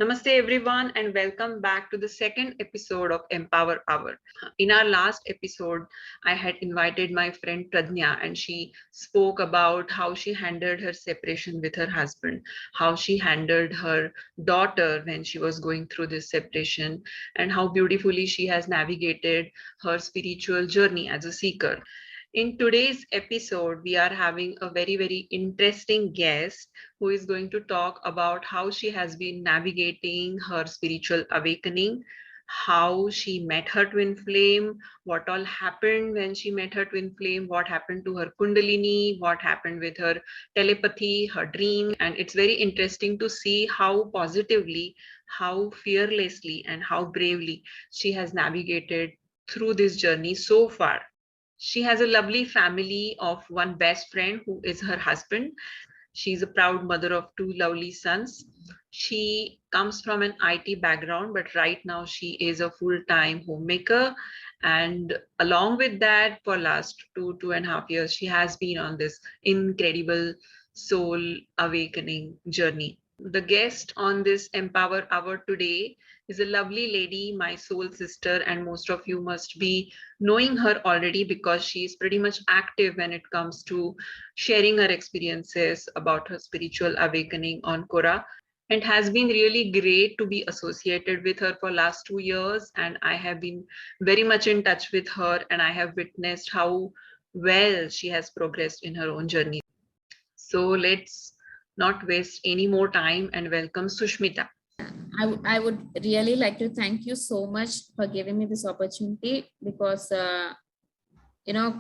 Namaste, everyone, and welcome back to the second episode of Empower Hour. In our last episode, I had invited my friend Pradnya, and she spoke about how she handled her separation with her husband, how she handled her daughter when she was going through this separation, and how beautifully she has navigated her spiritual journey as a seeker. In today's episode, we are having a very interesting guest who is going to talk about how she has been navigating her spiritual awakening, how she met her twin flame, what all happened when she met her twin flame, what happened to her Kundalini, what happened with her telepathy, her dream. And it's very interesting to see how positively, how fearlessly, and how bravely she has navigated through this journey so far. She has a lovely family of one best friend who is her husband. She's a proud mother of two lovely sons. She comes from an IT background, but right now she is a full-time homemaker. And along with that, for last 2.5 years, she has been on this incredible soul awakening journey. The guest on this Empower Hour today is a lovely lady, my soul sister, and most of you must be knowing her already because she is pretty much active when it comes to sharing her experiences about her spiritual awakening on Quora. And has been really great to be associated with her for last 2 years. And I have been very much in touch with her, and I have witnessed how well she has progressed in her own journey. So let's not waste any more time and welcome Sushmitha. I would really like to thank you so much for giving me this opportunity because, a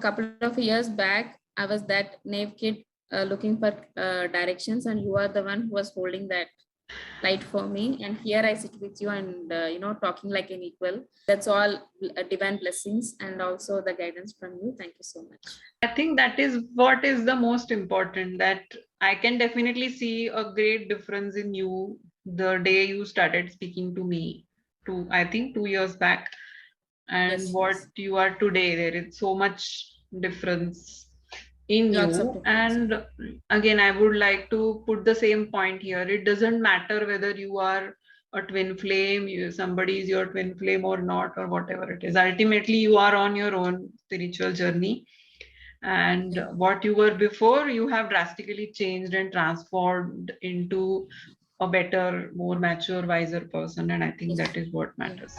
couple of years back, I was that naive kid looking for directions, and you are the one who was holding that light for me. And here I sit with you and, talking like an equal. That's all divine blessings and also the guidance from you. Thank you so much. I think that is what is the most important, that I can definitely see a great difference in you the day you started speaking to me, I think 2 years back, and Yes, what yes. you are today. There is so much difference in Lots of you. difference. And again, I would like to put the same point here. It doesn't matter whether you are a twin flame, somebody is your twin flame or not, or whatever it is. Ultimately, you are on your own spiritual journey, and Yeah. what you were before, you have drastically changed and transformed into a better, more mature, wiser person. And I think Yes. that is what Yeah. matters.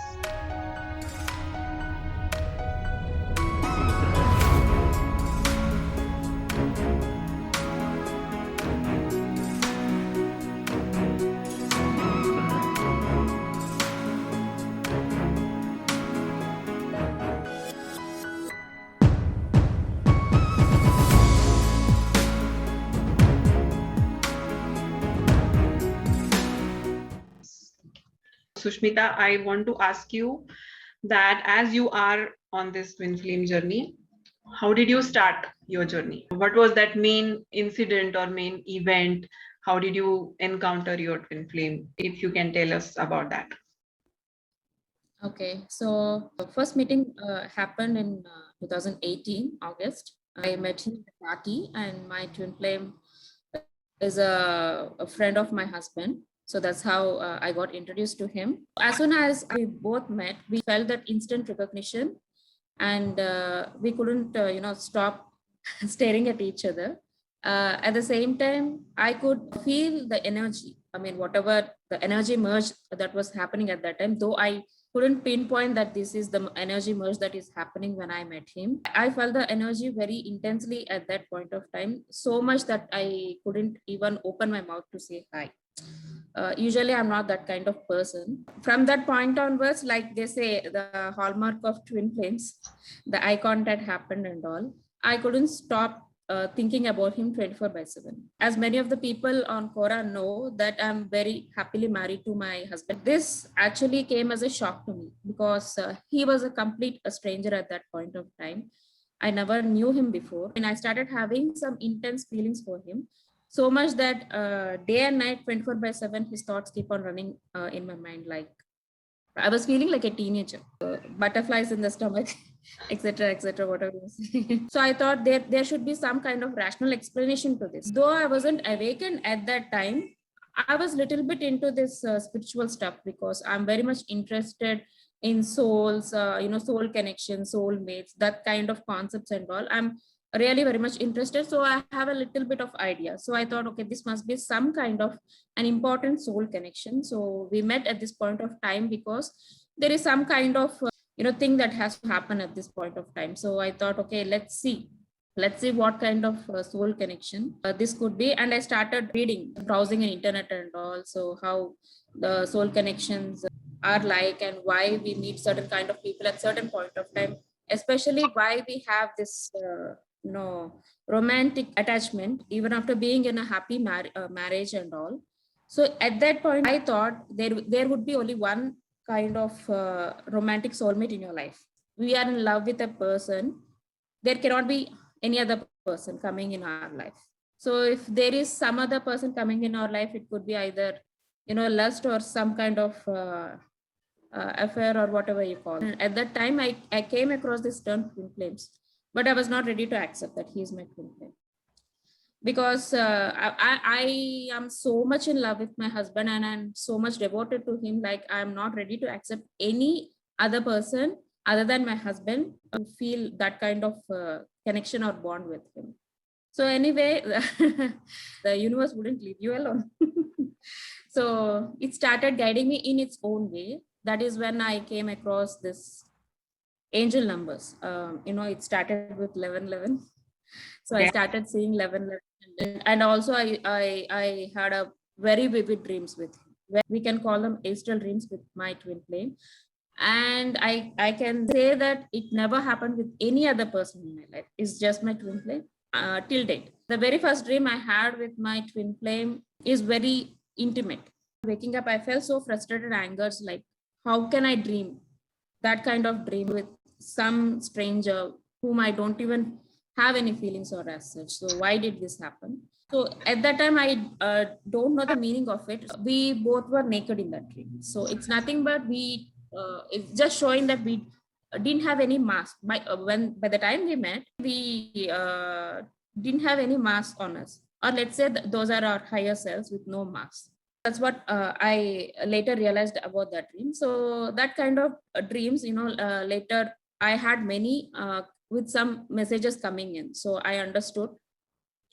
Sushmita, I want to ask you that as you are on this twin flame journey, how did you start your journey? What was that main incident or main event? How did you encounter your twin flame? If you can tell us about that. Okay, so first meeting happened in 2018 August. I met him at a party, and my twin flame is a friend of my husband. So that's how I got introduced to him. As soon as we both met, we felt that instant recognition, and we couldn't, stop staring at each other. At the same time, I could feel the energy. I mean, whatever the energy merge that was happening at that time, though I couldn't pinpoint that this is the energy merge that is happening when I met him. I felt the energy very intensely at that point of time, so much that I couldn't even open my mouth to say hi. Usually I'm not that kind of person. From that point onwards, like they say, the hallmark of twin flames, the eye contact happened and all. I couldn't stop thinking about him 24 by 7. As many of the people on Quora know that I'm very happily married to my husband. This actually came as a shock to me because he was a complete stranger at that point of time. I never knew him before, and I started having some intense feelings for him, so much that day and night, 24 by 7, his thoughts keep on running in my mind. Like I was feeling like a teenager, butterflies in the stomach, etc., etc., whatever you say. So I thought there should be some kind of rational explanation to this. Though I wasn't awakened at that time, I was little bit into this spiritual stuff because I'm very much interested in souls, soul connection, soul mates, that kind of concepts and all. I'm really very much interested. So I have a little bit of idea. So I thought, okay, this must be some kind of an important soul connection. So we met at this point of time because there is some kind of thing that has to happen at this point of time. So I thought, okay, let's see what kind of soul connection this could be. And I started reading, browsing in internet and all, so how the soul connections are like, and why we meet certain kind of people at certain point of time, especially why we have this romantic attachment even after being in a happy marriage and all. So at that point I thought there would be only one kind of romantic soulmate in your life. We are in love with a person, there cannot be any other person coming in our life. So if there is some other person coming in our life, it could be either lust or some kind of affair or whatever you call it. At that time I came across this term twin flames, but I was not ready to accept that he is my twin flame, because I am so much in love with my husband and I'm so much devoted to him. Like, I'm not ready to accept any other person other than my husband to feel that kind of connection or bond with him. So anyway, the universe wouldn't leave you alone. So it started guiding me in its own way. That is when I came across this angel numbers. It started with 1111. So I started seeing 1111, and also I had a very vivid dreams with him. We can call them astral dreams with my twin flame. And I can say that it never happened with any other person in my life. It's just my twin flame till date. The very first dream I had with my twin flame is very intimate. Waking up, I felt so frustrated, angered, like, how can I dream that kind of dream with some stranger whom I don't even have any feelings or as such? So why did this happen? So at that time, I don't know the meaning of it. We both were naked in that dream. So it's nothing but it's just showing that we didn't have any mask. By the time we met, we didn't have any mask on us. Or let's say those are our higher selves with no mask. That's what I later realized about that dream. So that kind of dreams, later I had many with some messages coming in. So I understood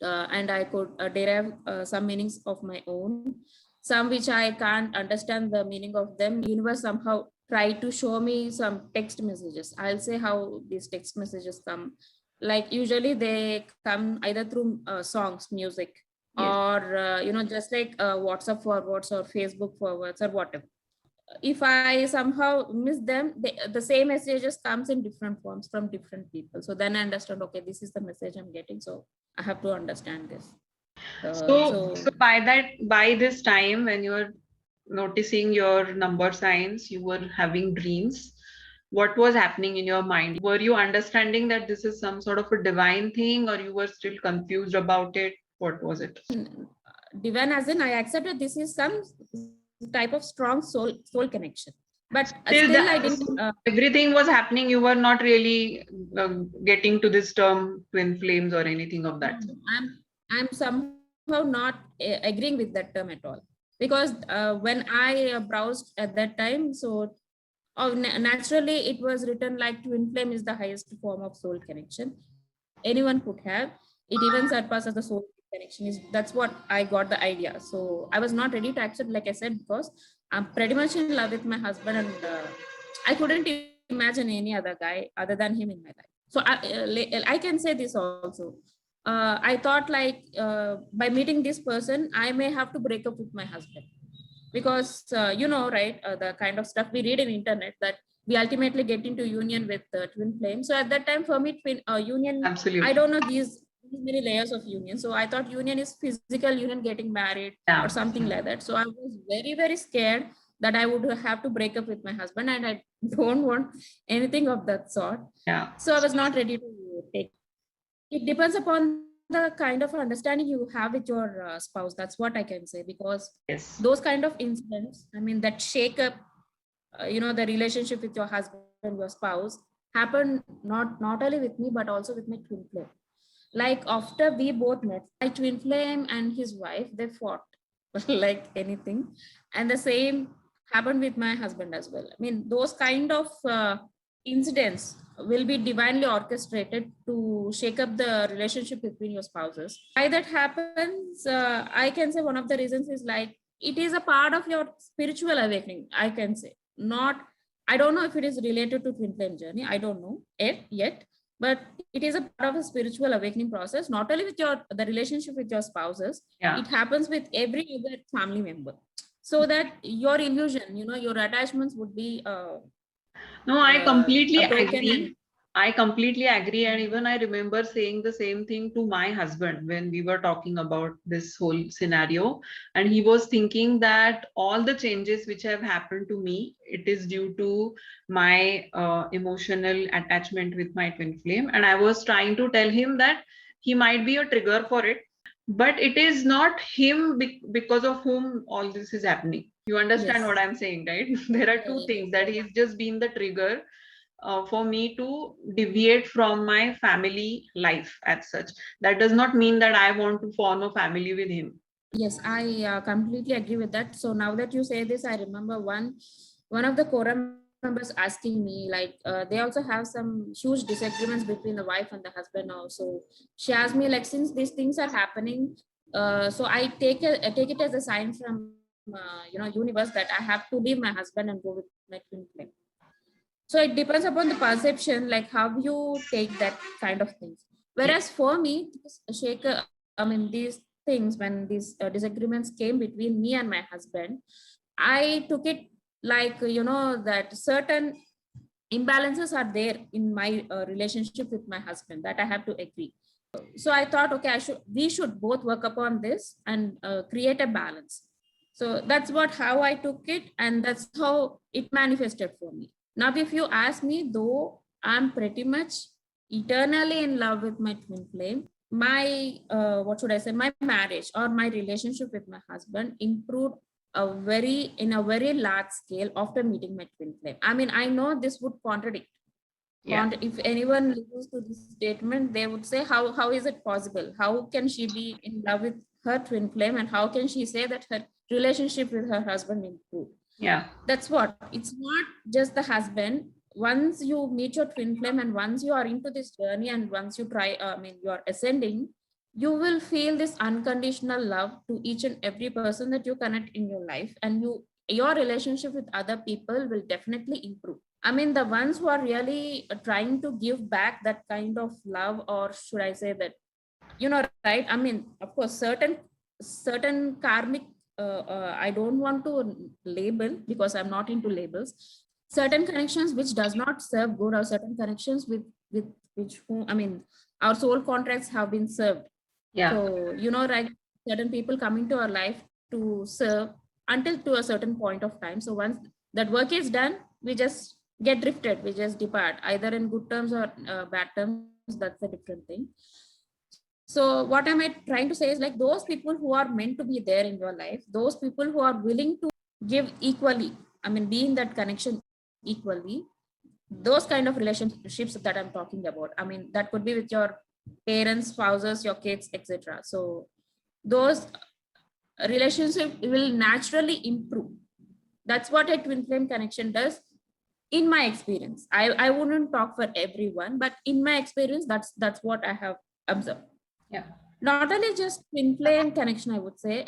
and I could derive some meanings of my own, some which I can't understand the meaning of them. Universe somehow try to show me some text messages. I'll say how these text messages come. Like, usually they come either through songs, music, or just like WhatsApp forwards or Facebook forwards or whatever. If I somehow miss them, the same messages comes in different forms from different people. So then I understand, okay, this is the message I'm getting, so I have to understand this. So by this time, when you were noticing your number signs, you were having dreams. What was happening in your mind? Were you understanding that this is some sort of a divine thing, or you were still confused about it? What was it? Divine, as in I accepted this is some type of strong soul connection, but still I didn't. Everything was happening. You were not really getting to this term twin flames or anything of that. I'm somehow not agreeing with that term at all, because when I browsed at that time, so naturally it was written like twin flame is the highest form of soul connection anyone could have. It even surpasses the soul connection. That's what I got the idea. So I was not ready to accept, like I said, because I'm pretty much in love with my husband, and I couldn't imagine any other guy other than him in my life. So I can say this also. I thought, like, by meeting this person, I may have to break up with my husband, because right, the kind of stuff we read in internet, that we ultimately get into union with twin flame. So at that time for me, twin union, absolutely, I don't know these many layers of union. So I thought union is physical union, getting married or something like that. So I was very, very scared that I would have to break up with my husband, and I don't want anything of that sort. So I was not ready to take. It depends upon the kind of understanding you have with your spouse. That's what I can say, because those kind of incidents, I mean, that shake up the relationship with your husband, your spouse, happened not only with me but also with my twin flame. Like, after we both met, my twin flame and his wife, they fought. like anything. And the same happened with my husband as well. I mean, those kind of incidents will be divinely orchestrated to shake up the relationship between your spouses. Why that happens, I can say one of the reasons is like it is a part of your spiritual awakening, I can say. Not, I don't know if it is related to twin flame journey, I don't know yet, but it is a part of a spiritual awakening process, not only with your the relationship with your spouses, Yeah. it happens with every other family member. So that your illusion, your attachments would be No, I completely broken. And agree. I completely agree. And even I remember saying the same thing to my husband when we were talking about this whole scenario. And he was thinking that all the changes which have happened to me, it is due to my emotional attachment with my twin flame. And I was trying to tell him that he might be a trigger for it, but it is not him because of whom all this is happening. You understand yes, what I'm saying, right? There are two yeah, things, that he's just been the trigger for me to deviate from my family life as such. That does not mean that I want to form a family with him. yes, I completely agree with that. So now that you say this, I remember one of the Quora members asking me, like, they also have some huge disagreements between the wife and the husband also. She asked me, like, since these things are happening, so I take it as a sign from universe that I have to leave my husband and go with my twin flame. So it depends upon the perception, like how you take that kind of things. Yeah. Whereas for me, these things, when these disagreements came between me and my husband, I took it like, that certain imbalances are there in my relationship with my husband that I have to agree. So I thought, okay, we should both work upon this and create a balance. So that's how I took it, and that's how it manifested for me. Now, if you ask me, though I'm pretty much eternally in love with my twin flame, my what should I say, my marriage or my relationship with my husband improved in a very large scale after meeting my twin flame. I mean, I know this would contradict. Yeah. If anyone listens to this statement, they would say, how is it possible? How can she be in love with her twin flame, and how can she say that her relationship with her husband improved? Yeah. That's what, it's not just the husband. Once you meet your twin flame and once you are into this journey and once you try, you are ascending, you will feel this unconditional love to each and every person that you connect in your life, and your relationship with other people will definitely improve. I mean, the ones who are really trying to give back that kind of love, or should I say that, right? I mean, of course, certain karmic, I don't want to label because I'm not into labels. Certain connections which does not serve good, or certain connections with which whom, I mean, our soul contracts have been served. Yeah. So, right, certain people coming to our life to serve until to a certain point of time. So once that work is done, we just get drifted, we just depart, either in good terms or bad terms. That's a different thing. So what am I trying to say is, like, those people who are meant to be there in your life, those people who are willing to give equally, I mean, be in that connection equally, those kind of relationships that I'm talking about. I mean, that could be with your parents, spouses, your kids, etc. So those relationships will naturally improve. That's what a twin flame connection does, in my experience. I wouldn't talk for everyone, but in my experience, that's what I have observed. Yeah. Not only just twin flame connection, I would say,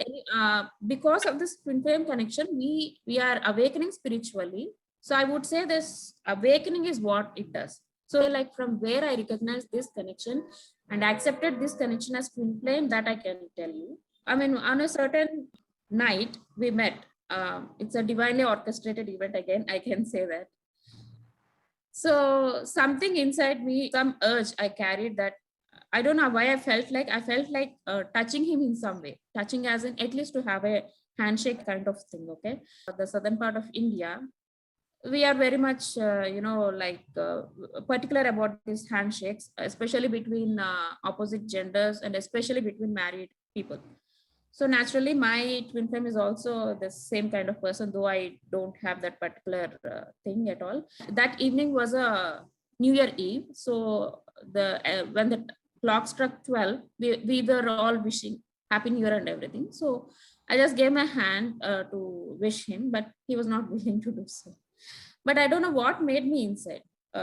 because of this twin flame connection, we are awakening spiritually. So I would say this awakening is what it does. So, like, from where I recognize this connection and accepted this connection as twin flame, that I can tell you. I mean, on a certain night we met. It's a divinely orchestrated event, again, I can say that. So something inside me, some urge I carried, that I don't know why I felt like touching him in some way, touching as in at least to have a handshake kind of thing. Okay. The southern part of India, we are very much, particular about these handshakes, especially between opposite genders and especially between married people. So naturally, my twin flame is also the same kind of person, though I don't have that particular thing at all. That evening was a New Year Eve. So when the clock struck 12, we were all wishing Happy New Year and everything. So I just gave my hand to wish him, but he was not willing to do so. But I don't know what made me inside.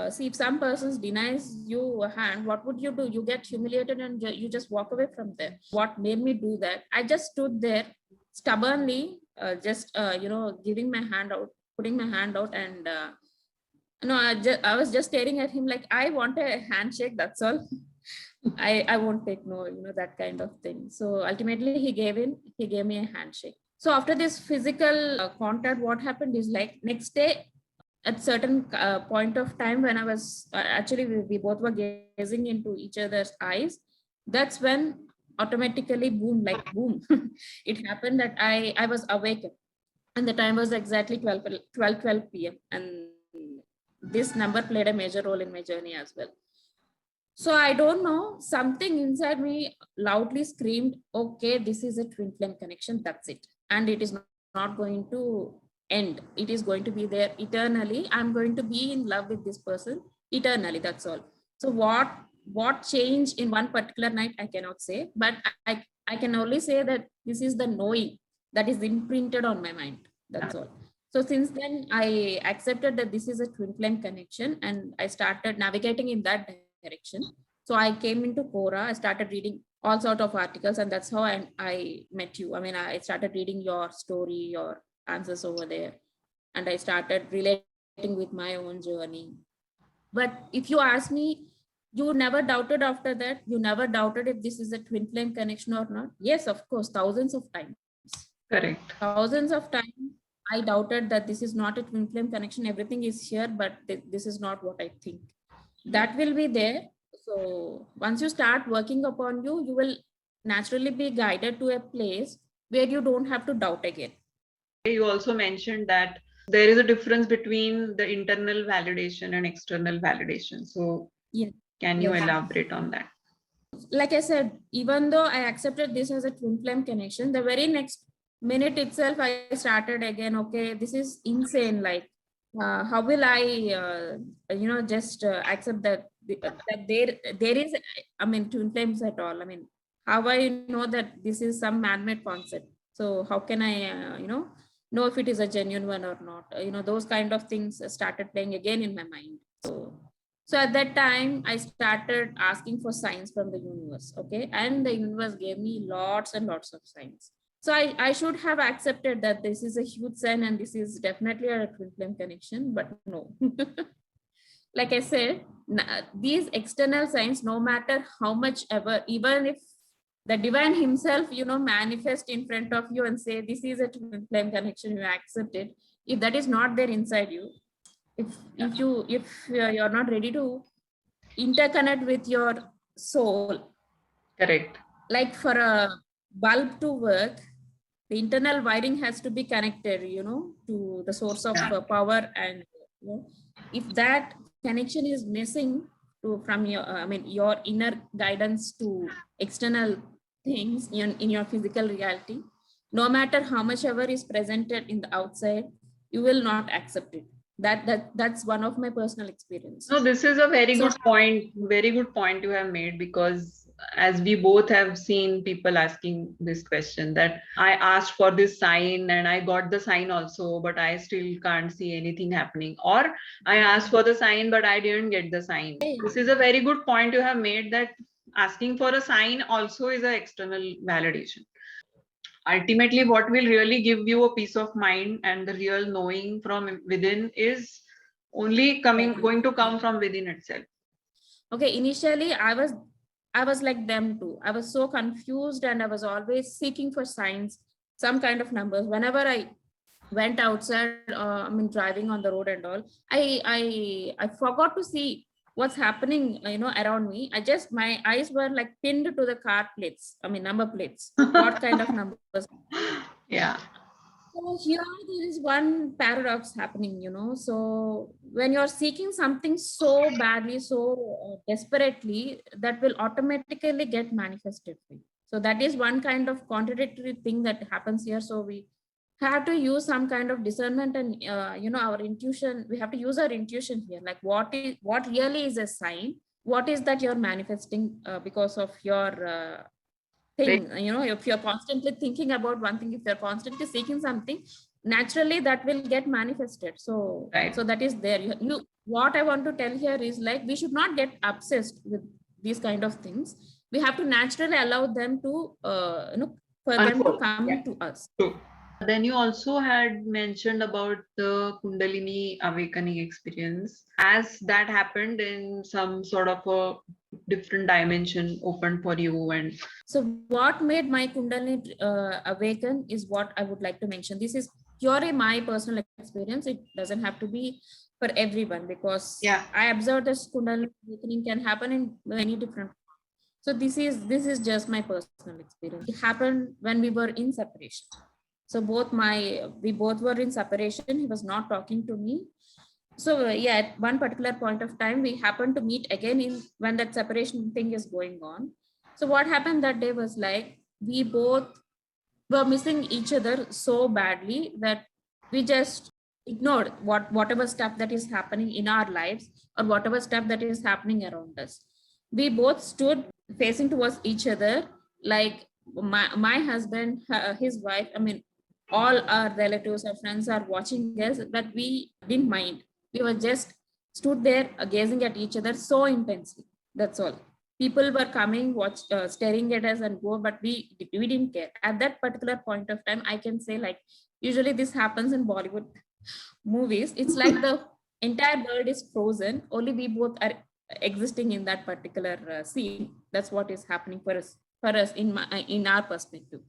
See, if some persons denies you a hand, what would you do? You get humiliated and you just walk away from there. What made me do that? I just stood there stubbornly, just giving my hand out, putting my hand out, and no, I was just staring at him like I want a handshake. That's all. I won't take no, that kind of thing. So ultimately, he gave me a handshake. So after this physical contact, what happened is like next day at certain point of time when I was actually we both were gazing into each other's eyes. That's when automatically boom, like boom, it happened that I was awakened, and the time was exactly 12 p.m. and this number played a major role in my journey as well. So I don't know, something inside me loudly screamed, okay, this is a twin flame connection, that's it. And it is not going to end. It is going to be there eternally. I'm going to be in love with this person eternally, that's all. So what changed in one particular night, I cannot say, but I can only say that this is the knowing that is imprinted on my mind. That's all. So since then, I accepted that this is a twin flame connection, and I started navigating in that direction. So I came into Quora, I started reading all sort of articles, and that's how I met you. I mean, I started reading your story, your answers over there, and I started relating with my own journey. But if you ask me, you never doubted after that? You never doubted if this is a twin flame connection or not? Yes, of course, thousands of times. Correct. Thousands of times I doubted that this is not a twin flame connection. Everything is here, but this is not what I think. That will be there. So once you start working upon you, you will naturally be guided to a place where you don't have to doubt again. You also mentioned that there is a difference between the internal validation and external validation. So Yeah. can you Yes. elaborate on that? Like I said, even though I accepted this as a twin flame connection, the very next minute itself, I started again, okay, this is insane. Like, how will I, just accept that there is, I mean, twin flames at all? I mean, how I know that this is some man-made concept? So how can I, know if it is a genuine one or not? Those kind of things started playing again in my mind. So at that time, I started asking for signs from the universe. Okay. And the universe gave me lots and lots of signs. So I should have accepted that this is a huge sign and this is definitely a twin flame connection, but no. Like I said, these external signs, no matter how much ever, even if the divine himself, manifest in front of you and say, this is a twin flame connection, you accept it. If that is not there inside you, if you're not ready to interconnect with your soul, Correct. like for a bulb to work, the internal wiring has to be connected, to the source of power. And if that connection is missing from your your inner guidance to external things in your physical reality, no matter how much ever is presented in the outside, you will not accept it. That's one of my personal experience. No, this is a very So good point, very good point you have made, because as we both have seen people asking this question, that I asked for this sign and I got the sign also, but I still can't see anything happening. Or I asked for the sign, but I didn't get the sign. This is a very good point you have made, that asking for a sign also is an external validation. Ultimately, what will really give you a peace of mind and the real knowing from within is only going to come from within itself. okay, initially I was like them too. I was so confused and I was always seeking for signs, some kind of numbers. Whenever I went outside, driving on the road and all, I forgot to see what's happening, around me. My eyes were like pinned to the car plates, number plates. What kind of numbers? Yeah. So here there is one paradox happening, So when you're seeking something so badly, so desperately, that will automatically get manifested for you. So that is one kind of contradictory thing that happens here. So we have to use some kind of discernment and our intuition. We have to use our intuition here. Like what really is a sign? What is that you're manifesting because of your thing. If you're constantly thinking about one thing, if you're constantly seeking something, naturally that will get manifested. So Right. so that is there. You what I want to tell here is like, we should not get obsessed with these kind of things. We have to naturally allow them to for them to Unfold. come Yeah. to us. True. Then you also had mentioned about the Kundalini awakening experience. As that happened in some sort of a different dimension opened for you, and So what made my Kundalini awaken is what I would like to mention. This is purely my personal experience. It doesn't have to be for everyone, because yeah, I observed this Kundalini awakening can happen in many different. So this is just my personal experience. It happened when we were in separation. So we both were in separation. He was not talking to me. So yeah, at one particular point of time, we happened to meet again in when that separation thing is going on. So what happened that day was like, we both were missing each other so badly that we just ignored whatever stuff that is happening in our lives, or whatever stuff that is happening around us. We both stood facing towards each other, like my husband, his wife, I mean, all our relatives or friends are watching us, but we didn't mind. We were just stood there gazing at each other so intensely. That's all. People were coming, staring at us and go, but we didn't care. At that particular point of time, I can say, like, usually this happens in Bollywood movies. It's like the entire world is frozen. Only we both are existing in that particular scene. That's what is happening for us. For us, in our perspective.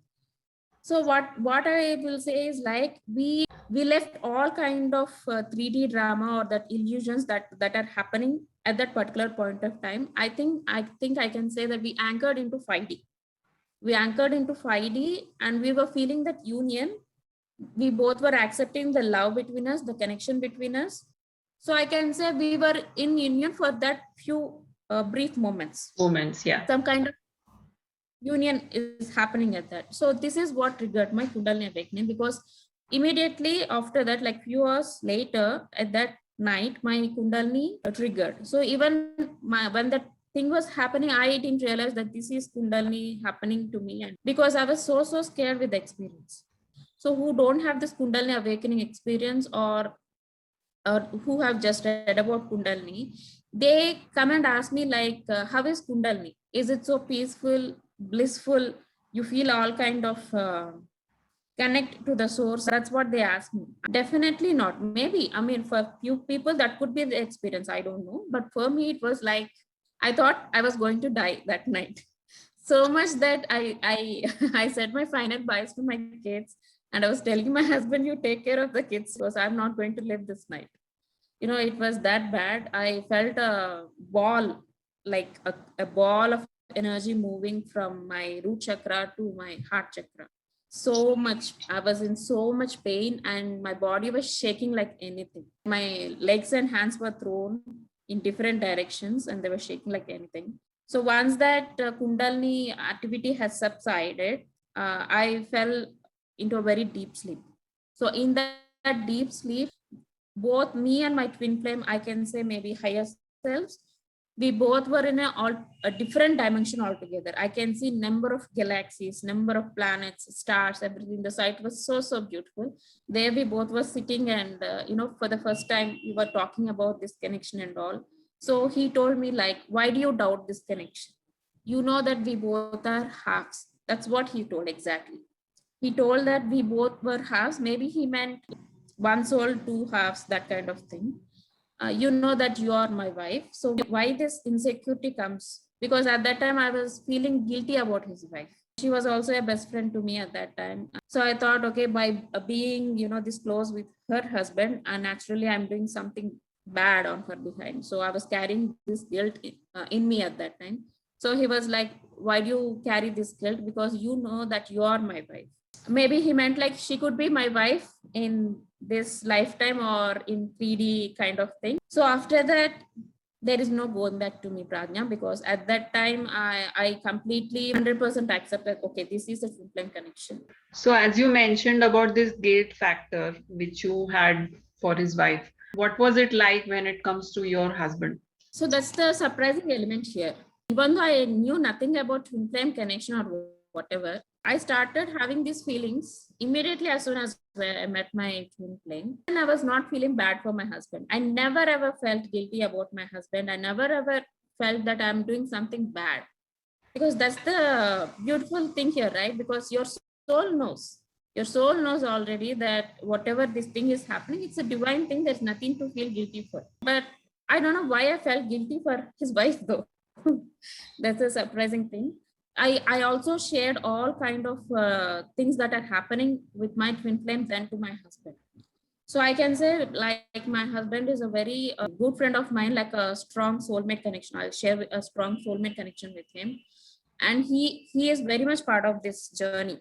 So what I will say is like, we left all kind of 3D drama or that illusions that are happening at that particular point of time. I think I can say that we anchored into 5D. We anchored into 5D, and we were feeling that union. We both were accepting the love between us, the connection between us. So I can say we were in union for that few brief moments. moments. Yeah. Some kind of union is happening at that. So this is what triggered my Kundalini awakening, because immediately after that, like few hours later at that night, my Kundalini triggered. So even when that thing was happening, I didn't realize that this is Kundalini happening to me, and because I was so scared with the experience. So who don't have this Kundalini awakening experience, or who have just read about Kundalini, they come and ask me like, how is Kundalini? Is it so peaceful, blissful? You feel all kind of connect to the source? That's what they ask me. Definitely not. Maybe, I mean, for few people that could be the experience. I don't know. But for me, it was like, I thought I was going to die that night. So much that I I said my final byes to my kids, and I was telling my husband, you take care of the kids, because I'm not going to live this night. It was that bad. I felt a ball, like a ball of energy moving from my root chakra to my heart chakra. So much, I was in so much pain, and my body was shaking like anything. My legs and hands were thrown in different directions, and they were shaking like anything. So once that Kundalini activity has subsided, I fell into a very deep sleep. So in that deep sleep, both me and my twin flame, I can say maybe higher selves, we both were in a different dimension altogether. I can see number of galaxies, number of planets, stars, everything. The sight was so beautiful. There we both were sitting, and for the first time we were talking about this connection and all. So he told me like, why do you doubt this connection? You know that we both are halves. That's what he told exactly. He told that we both were halves. Maybe he meant one soul, two halves, that kind of thing. You know that you are my wife. So why this insecurity comes? Because at that time I was feeling guilty about his wife. She was also a best friend to me at that time. So I thought, okay, by being, this close with her husband, and naturally I'm doing something bad on her behind. So I was carrying this guilt in me at that time. So he was like, why do you carry this guilt? Because you know that you are my wife. Maybe he meant like she could be my wife in this lifetime or in 3D kind of thing. So after that, there is no going back to me, Prajna, because at that time I completely 100% accepted, okay, this is a twin flame connection. So as you mentioned about this guilt factor which you had for his wife, what was it like when it comes to your husband? So that's the surprising element here. Even though I knew nothing about twin flame connection or whatever, I started having these feelings immediately as soon as I met my twin flame. And I was not feeling bad for my husband. I never ever felt guilty about my husband. I never ever felt that I'm doing something bad. Because that's the beautiful thing here, right? Because your soul knows. Your soul knows already that whatever this thing is happening, it's a divine thing. There's nothing to feel guilty for. But I don't know why I felt guilty for his wife though. That's a surprising thing. I also shared all kind of things that are happening with my twin flame then to my husband. So I can say like my husband is a very good friend of mine, like a strong soulmate connection. I'll share a strong soulmate connection with him, and he is very much part of this journey.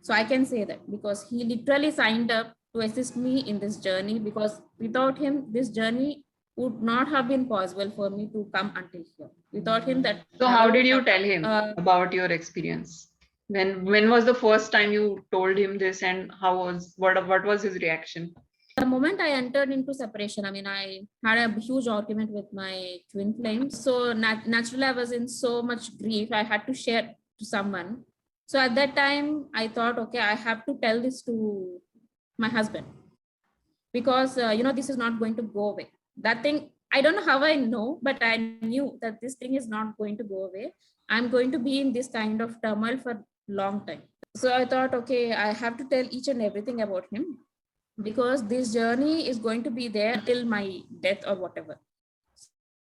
So I can say that because he literally signed up to assist me in this journey, because without him this journey would not have been possible for me to come until here. Without him, that So how did you tell him uh, about your experience? When was the first time you told him this, and what was his reaction? the moment I entered into separation, I mean, I had a huge argument with my twin flame. So naturally, I was in so much grief. I had to share to someone. So at that time, I thought, okay, I have to tell this to my husband, because this is not going to go away. That thing, I don't know how I know, but I knew that this thing is not going to go away. I'm going to be in this kind of turmoil for long time. So I thought, okay, I have to tell each and everything about him, because this journey is going to be there till my death or whatever.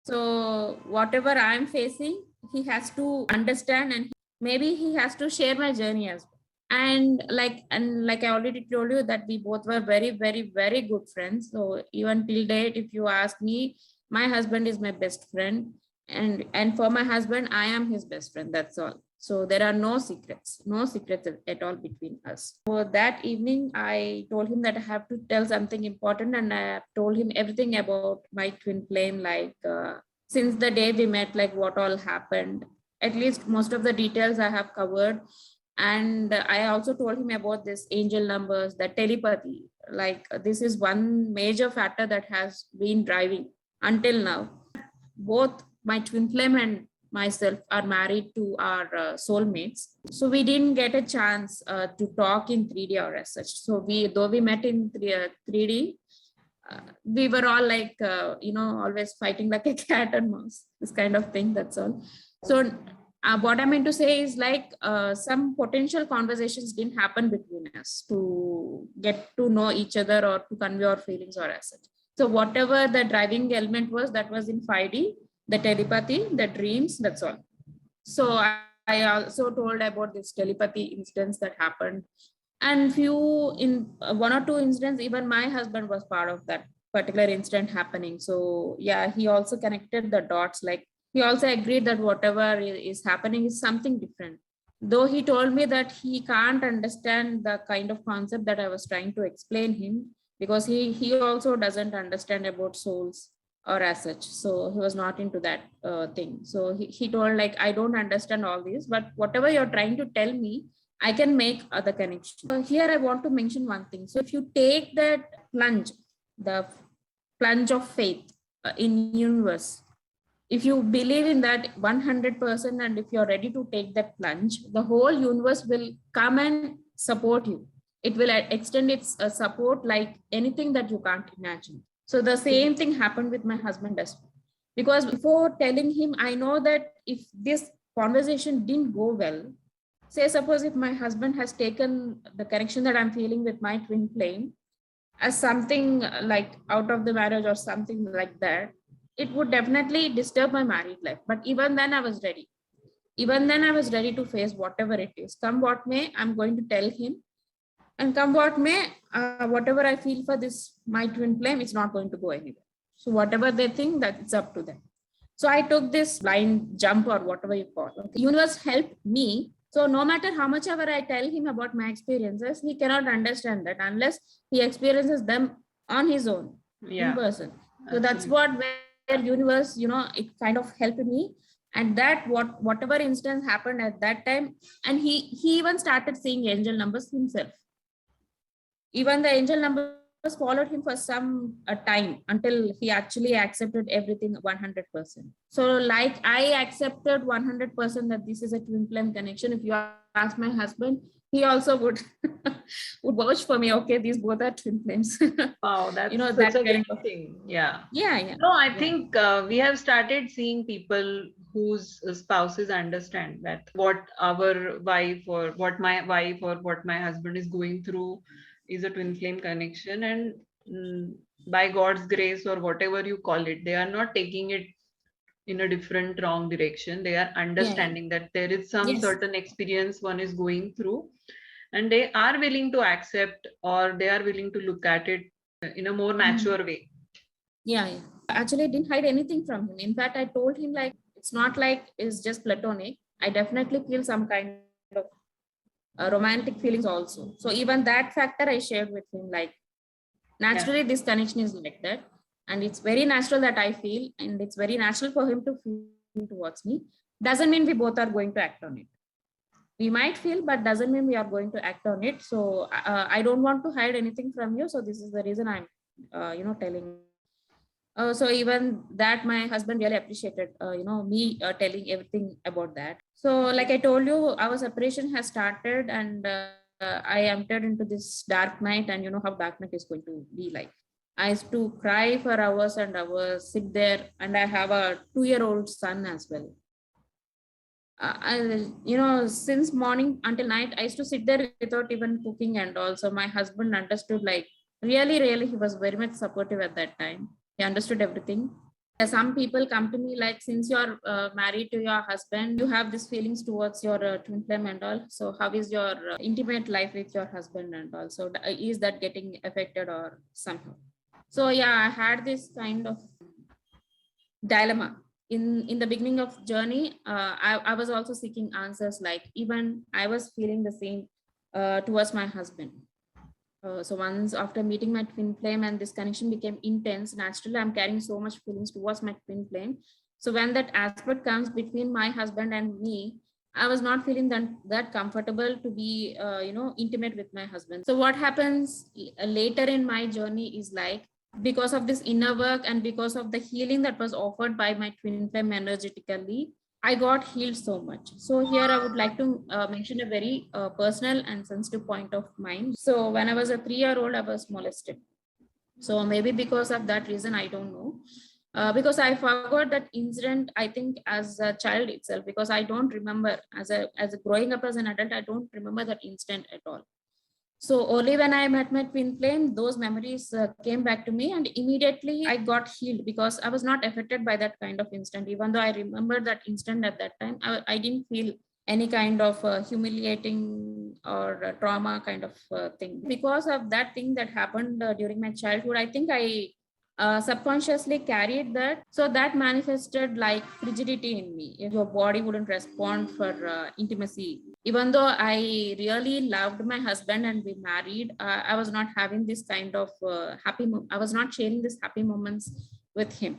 So whatever I'm facing, he has to understand, and maybe he has to share my journey as well. And like I already told you that we both were very, very, very good friends. So even till date, if you ask me, my husband is my best friend, and for my husband, I am his best friend. That's all. So there are no secrets, no secrets at all between us. So that evening, I told him that I have to tell something important, and I told him everything about my twin flame, like since the day we met, like what all happened. At least most of the details I have covered. And I also told him about this angel numbers, the telepathy. Like this is one major factor that has been driving until now. Both my twin flame and myself are married to our soulmates, so we didn't get a chance to talk in 3D or as such. So though we met in 3D, we were all like always fighting like a cat and mouse, this kind of thing. That's all. So what I meant to say is like some potential conversations didn't happen between us to get to know each other or to convey our feelings or as such. So whatever the driving element was, that was in 5D, the telepathy, the dreams, that's all. So I also told about this telepathy instance that happened. And one or two incidents, even my husband was part of that particular incident happening. So yeah, he also connected the dots. Like he also agreed that whatever is happening is something different. Though he told me that he can't understand the kind of concept that I was trying to explain him, because he also doesn't understand about souls or as such. So he was not into that thing. So he told like, I don't understand all this, but whatever you're trying to tell me, I can make other connections. So here I want to mention one thing. So if you take that plunge, the plunge of faith in universe, if you believe in that 100%, and if you're ready to take that plunge, the whole universe will come and support you. It will extend its support like anything that you can't imagine. So the same thing happened with my husband as well. Because before telling him, I know that if this conversation didn't go well, say suppose if my husband has taken the connection that I'm feeling with my twin flame as something like out of the marriage or something like that, it would definitely disturb my married life. But even then I was ready. Even then I was ready to face whatever it is. Come what may, I'm going to tell him. And come what may, whatever I feel for this, my twin flame, it's not going to go anywhere. So whatever they think, that's up to them. So I took this blind jump or whatever you call it. The universe helped me. So no matter how much ever I tell him about my experiences, he cannot understand that unless he experiences them on his own, in person. So that's what where universe, it kind of helped me. And that whatever instance happened at that time, and he even started seeing angel numbers himself. Even the angel numbers followed him for some time until he actually accepted everything 100%. So like I accepted 100% that this is a twin flame connection. If you ask my husband, he also would would vouch for me. Okay, these both are twin flames. Wow, that's That such a kind great of, thing. Yeah. yeah. No, I Yeah. think we have started seeing people whose spouses understand that what our wife or what my wife or what my husband is going through is a twin flame connection. And mm, by God's grace or whatever you call it, they are not taking it in a different wrong direction. They are Yeah. understanding that there is some Yes. certain experience one is going through, and they are willing to accept or they are willing to look at it in a more Mhm. mature way. Yeah. Actually, I didn't hide anything from him. In fact, I told him like it's not like it's just platonic. I definitely feel some kind of romantic feelings also. So even that factor I shared with him. Like Yeah. naturally, this connection is like that, and it's very natural that I feel, and it's very natural for him to feel towards me. Doesn't mean we both are going to act on it. We might feel, but doesn't mean we are going to act on it. So I don't want to hide anything from you. So this is the reason I'm, telling. So even that my husband really appreciated, me telling everything about that. So like I told you, our separation has started, and I entered into this dark night, and you know how dark night is going to be like. I used to cry for hours and hours, sit there, and I have a 2-year-old son as well. Since morning until night, I used to sit there without even cooking, and also my husband understood, like really, he was very much supportive at that time. He understood everything. Some people come to me like, since you're married to your husband, you have these feelings towards your twin flame and all. So how is your intimate life with your husband and all? So is that getting affected or somehow? So yeah, I had this kind of dilemma in the beginning of journey. I was also seeking answers, like even I was feeling the same towards my husband. So once after meeting my twin flame and this connection became intense, naturally I'm carrying so much feelings towards my twin flame. So when that aspect comes between my husband and me, I was not feeling that comfortable to be intimate with my husband. So what happens later in my journey is like, because of this inner work and because of the healing that was offered by my twin flame energetically, I got healed so much. So here I would like to mention a very personal and sensitive point of mine. So when I was a 3-year-old, I was molested. So maybe because of that reason, I don't know. Because I forgot that incident, I think, as a child itself, because I don't remember as a growing up as an adult, I don't remember that incident at all. So only when I met my twin flame, those memories came back to me, and immediately I got healed because I was not affected by that kind of instant. Even though I remember that instant at that time, I didn't feel any kind of humiliating or trauma kind of thing. Because of that thing that happened during my childhood, I think I subconsciously carried that. So that manifested like frigidity in me. If your body wouldn't respond for intimacy, even though I really loved my husband and we married, I was not having this kind of I was not sharing this happy moments with him.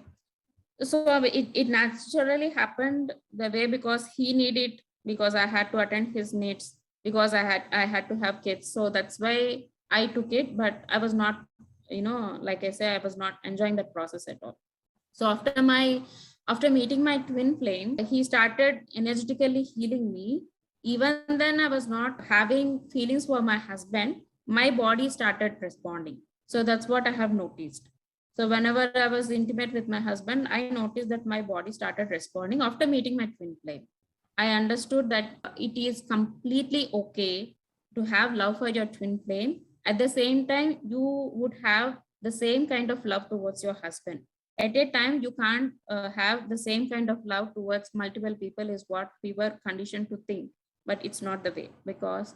So it naturally happened the way, because he needed, because I had to attend his needs, because I had to have kids. So that's why I took it, but I was not, like I say, I was not enjoying that process at all. So after meeting my twin flame, he started energetically healing me. Even then, I was not having feelings for my husband. My body started responding. So that's what I have noticed. So whenever I was intimate with my husband, I noticed that my body started responding after meeting my twin flame. I understood that it is completely okay to have love for your twin flame. At the same time, you would have the same kind of love towards your husband. At a time, you can't have the same kind of love towards multiple people, is what we were conditioned to think. But it's not the way, because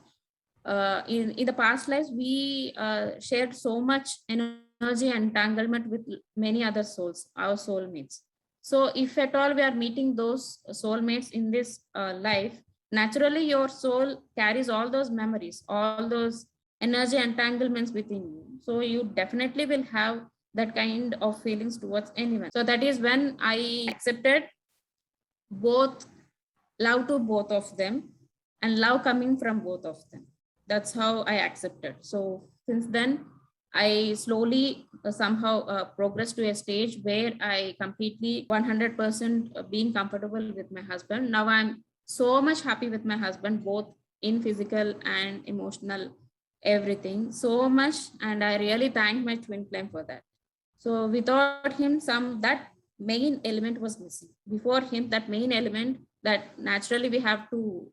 in the past lives, we shared so much energy and entanglement with many other souls, our soulmates. So if at all we are meeting those soulmates in this life, naturally your soul carries all those memories, all those energy entanglements within you. So you definitely will have that kind of feelings towards anyone. So that is when I accepted both, love to both of them, and love coming from both of them. That's how I accepted. So since then, I slowly somehow progressed to a stage where I completely 100% being comfortable with my husband. Now I'm so much happy with my husband, both in physical and emotional, everything so much. And I really thank my twin flame for that. So without him, that main element was missing. Before him, that main element that naturally we have to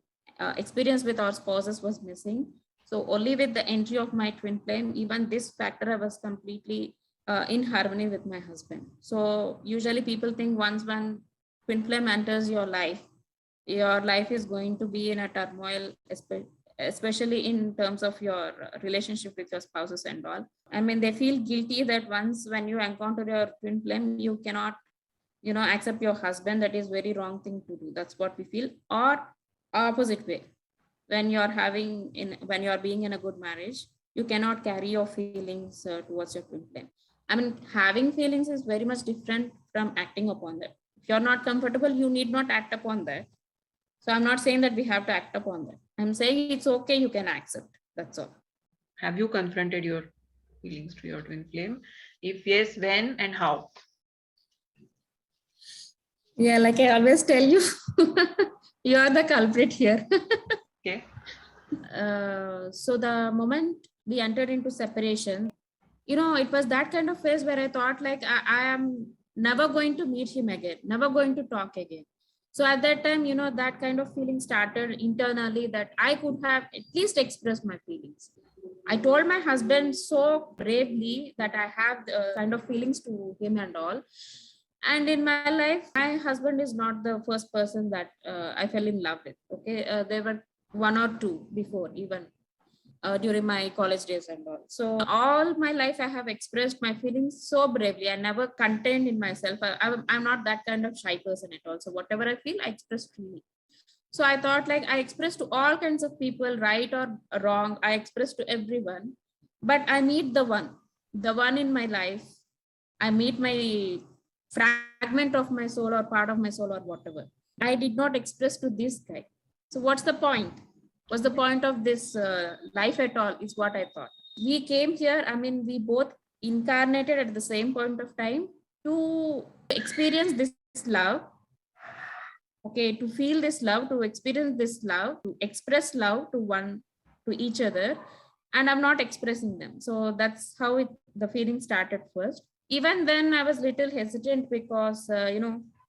experience with our spouses was missing. So only with the entry of my twin flame, even this factor, I was completely in harmony with my husband. So usually people think once one twin flame enters your life is going to be in a turmoil, especially in terms of your relationship with your spouses and all. I mean, they feel guilty that once when you encounter your twin flame, you cannot, accept your husband. That is very wrong thing to do. That's what we feel. Or opposite way, when you're being in a good marriage, you cannot carry your feelings towards your twin flame. I mean, having feelings is very much different from acting upon that. If you're not comfortable, you need not act upon that. So I'm not saying that we have to act upon that. I'm saying it's okay, you can accept. That's all. Have you confronted your feelings to your twin flame? If yes, when and how? Yeah, like I always tell you, you are the culprit here. Okay. So the moment we entered into separation, it was that kind of phase where I thought like I am never going to meet him again, never going to talk again. So at that time, that kind of feeling started internally that I could have at least expressed my feelings. I told my husband so bravely that I have the kind of feelings to him and all. And in my life, my husband is not the first person that I fell in love with. Okay, there were one or two before, even during my college days and all. So all my life, I have expressed my feelings so bravely. I never contained in myself. I'm not that kind of shy person at all. So whatever I feel, I express freely. So I thought like I express to all kinds of people, right or wrong. I express to everyone, but I meet the one in my life. I meet my fragment of my soul or part of my soul or whatever. I did not express to this guy. So what's the point? What's the point of this life at all? Is what I thought. We came here. I mean, we both incarnated at the same point of time to experience this love. Okay, to feel this love, to experience this love, to express love to each other, and I'm not expressing them. So that's how the feeling started first. Even then I was little hesitant because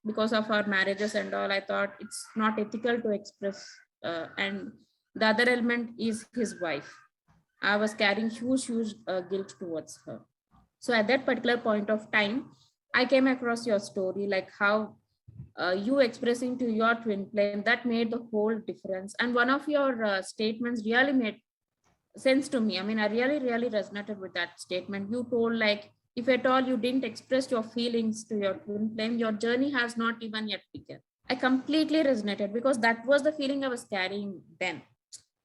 because of our marriages and all, I thought it's not ethical to express, and the other element is his wife. I was carrying huge guilt towards her. So at that particular point of time, I came across your story, like how you expressing to your twin flame, that made the whole difference. And one of your statements really made sense to me. I mean, I really resonated with that statement. You told like, if at all you didn't express your feelings to your twin flame, your journey has not even yet begun. I completely resonated because that was the feeling I was carrying then.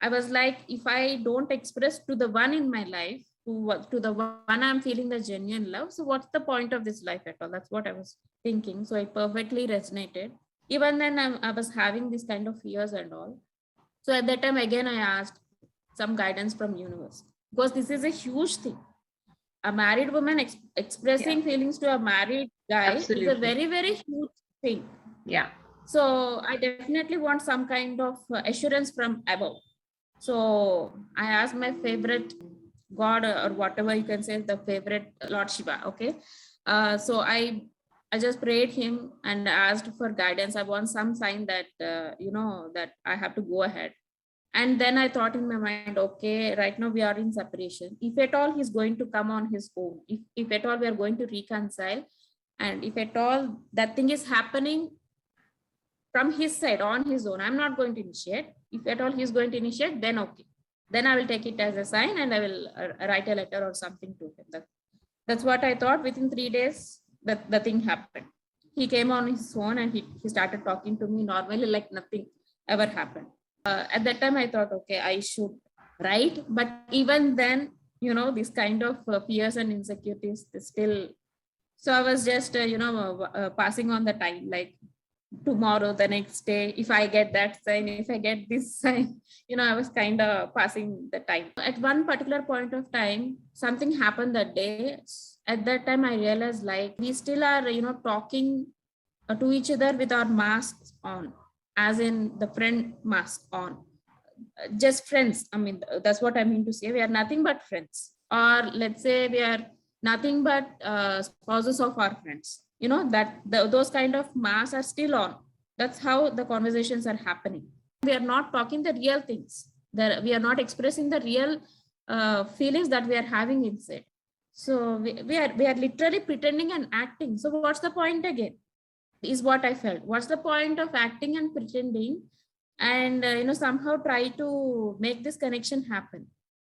I was like, if I don't express to the one in my life, to the one I'm feeling the genuine love, so what's the point of this life at all? That's what I was thinking. So it perfectly resonated. Even then, I was having this kind of fears and all. So at that time, again, I asked some guidance from universe, because this is a huge thing. A married woman expressing feelings to a married guy is a Absolutely. very huge thing. Yeah. So I definitely want some kind of assurance from above. So I asked my favorite god, or whatever you can say, the favorite Lord Shiva. Okay. So I just prayed him and asked for guidance. I want some sign that that I have to go ahead. And then I thought in my mind, okay, right now we are in separation. If at all he's going to come on his own, if at all we are going to reconcile, and if at all that thing is happening from his side on his own, I'm not going to initiate. If at all he's going to initiate, then okay, then I will take it as a sign and I will write a letter or something to him. That's what I thought. Within 3 days, that the thing happened. He came on his own and he started talking to me normally, like nothing ever happened. At that time I thought, okay, I should write, but even then, this kind of fears and insecurities still. So I was just passing on the time, like tomorrow, the next day, if I get that sign, if I get this sign, I was kind of passing the time. At one particular point of time, something happened that day. At that time, I realized like we still are, talking to each other with our masks on, as in the friend mask on. Just friends. I mean, that's what I mean to say. We are nothing but friends. Or let's say we are nothing but spouses of our friends. Those kind of masks are still on. That's how the conversations are happening. We are not talking the real things. We are not expressing the real feelings that we are having inside. So we are literally pretending and acting. So what's the point again? Is what I felt. What's the point of acting and pretending, and somehow try to make this connection happen?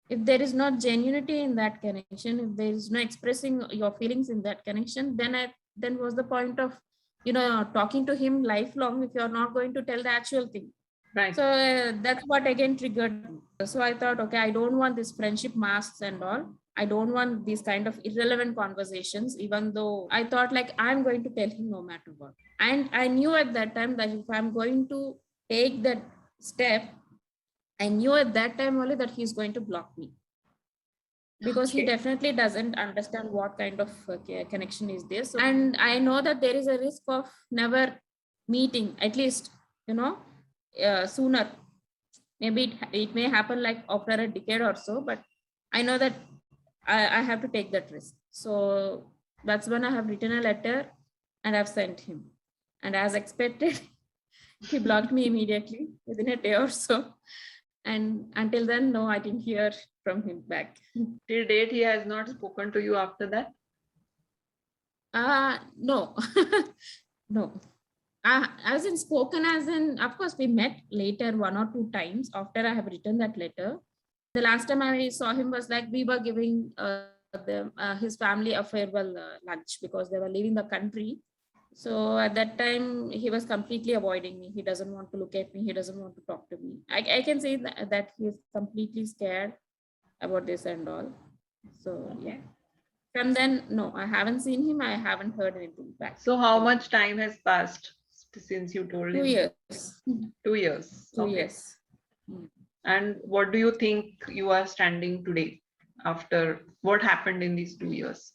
If there is no genuinity in that connection, if there is no expressing your feelings in that connection, then what's the point of talking to him lifelong if you're not going to tell the actual thing? Right. So that's what again triggered me. So I thought, okay, I don't want this friendship masks and all. I don't want these kind of irrelevant conversations, even though I thought like I'm going to tell him no matter what. And I knew at that time that if I'm going to take that step, I knew at that time only that he's going to block me, because he Okay. definitely doesn't understand what kind of connection is this. And I know that there is a risk of never meeting, at least, sooner. Maybe it may happen like after a decade or so, but I know that I have to take that risk. So that's when I have written a letter and I've sent him. And as expected, he blocked me immediately within a day or so. And until then, no, I didn't hear from him back. Till date, he has not spoken to you after that? No. No. As in spoken, as in, of course, we met later 1 or 2 times after I have written that letter. The last time I saw him was like we were giving his family a farewell lunch because they were leaving the country. So at that time, he was completely avoiding me. He doesn't want to look at me. He doesn't want to talk to me. I can say that he is completely scared about this and all. So yeah. From then, no, I haven't seen him. I haven't heard anything back. So how much time has passed since you told 2 him? years. 2 years. 2 Okay. years. And what do you think you are standing today after what happened in these 2 years?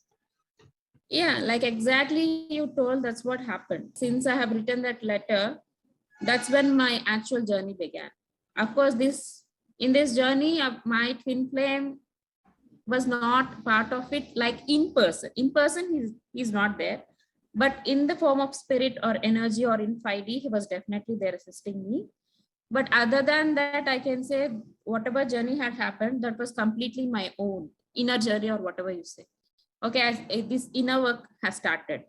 Yeah, like exactly you told, that's what happened. Since I have written that letter, that's when my actual journey began. Of course, in this journey, my twin flame was not part of it, like in person. In person, he's not there. But in the form of spirit or energy or in 5D, he was definitely there assisting me. But other than that, I can say whatever journey had happened, that was completely my own inner journey or whatever you say. Okay, this inner work has started.